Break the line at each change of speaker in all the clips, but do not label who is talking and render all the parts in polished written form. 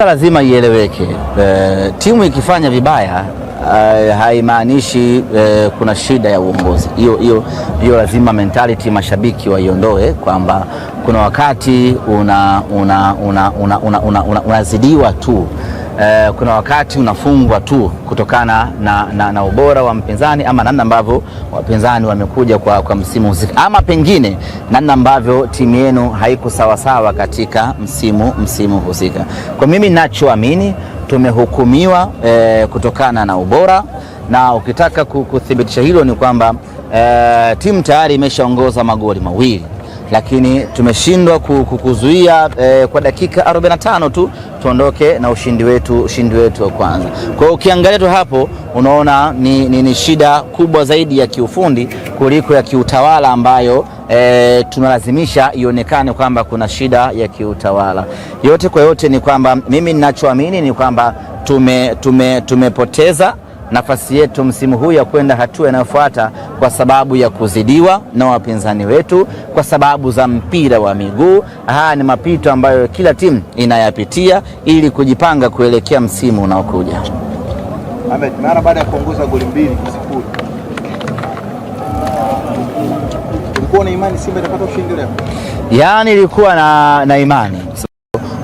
Lazima ieleweke, timu ikifanya vibaya haimaanishi kuna shida ya uongozi. Hiyo lazima mentality mashabiki waiondoe, kwamba kuna wakati unazidiwa tu, kuna wakati unafungwa tu kutokana na ubora wa mpinzani, ama namna ambavyo wapinzani wamekuja kwa msimu husika, ama pengine namna ambavyo timu yenu haiko sawasawa katika msimu husika. Kwa mimi ninachoamini, tumehukumiwa kutokana na ubora, na ukitaka kuthibitisha hilo ni kwamba timu tayari imeshaongoza magoli mawili, lakini tumeshindwa kuzuia kwa dakika 45 tu tuondoke na ushindi wetu wa kwanza. Kwa hiyo ukiangalia tu hapo unaona ni shida kubwa zaidi ya kiufundi kuliko ya kiutawala, ambayo tunalazimisha ionekane kwamba kuna shida ya kiutawala. Yote kwa yote ni kwamba mimi ninachoamini ni kwamba tumepoteza nafasi yetu msimu huu ya kwenda hatua inayofuata kwa sababu ya kuzidiwa na wapinzani wetu, kwa sababu za mpira wa miguu. Haya ni mapito ambayo kila timu inayapitia ili kujipanga kuelekea msimu unaokuja.
Ahmed, mara baada ya kuongoza goli 2-0, ulikuwa na imani Simba itapata ushindi leo?
Yaani nilikuwa na imani.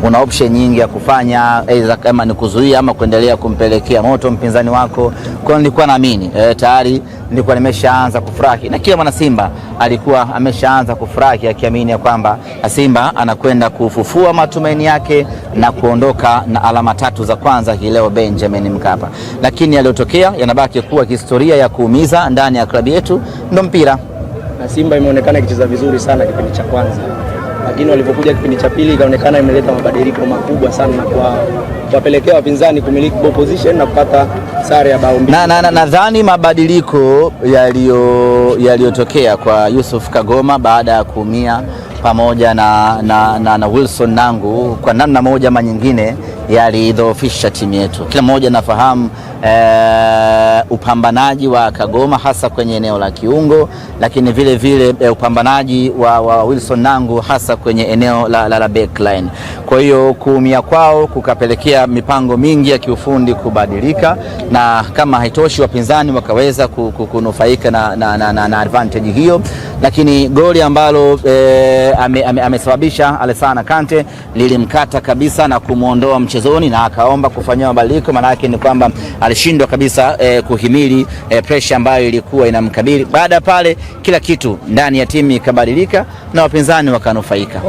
Una option nyingi ya kufanya, aidha kama ni kuzuia ama kuendelea kumpelekea moto mpinzani wako. Kwa nilikuwa naamini tayari nilikuwa nimeshaanza kufurahi, na kila mwana Simba alikuwa ameshaanza kufurahi akiamini ya kwamba Simba anakwenda kufufua matumaini yake na kuondoka na alama 3 za kwanza hii leo Benjamin Mkapa. Lakini yaliyotokea yanabaki kuwa historia ya kuumiza ndani ya klabu yetu, ndo mpira.
Na Simba imeonekana ikicheza vizuri sana kipindi cha kwanza, lakini walipokuja kipindi cha pili ikaonekana imeleta mabadiliko makubwa sana kwa kuwapelekea wapinzani kumiliki ball position na kupata sare ya bao mbili.
Nadhani mabadiliko yaliyotokea kwa Yusuf Kagoma baada ya kuumia pamoja na Wilson Nangu kwa namna moja ama nyingine yalidhoofisha timu yetu. Kila mmoja nafahamu upambanaji wa Kagoma hasa kwenye eneo la kiungo, lakini vile upambanaji wa Wilson Nangu hasa kwenye eneo la backline. Kwa hiyo kuumia kwao kukapelekea mipango mingi ya kiufundi kubadilika, na kama haitoshi wapinzani wakaweza kunufaika na advantage hiyo. Lakini goli ambalo amesababisha Alassane Kante lilimkata kabisa na kumuondoa mchezoni, na akaomba kufanyia mabadiliko. Maana yake ni kwamba alishindwa kabisa kuhimili pressure ambayo ilikuwa inamkabili. Baada pale kila kitu ndani ya timu ikabadilika na wapinzani wakanufaika.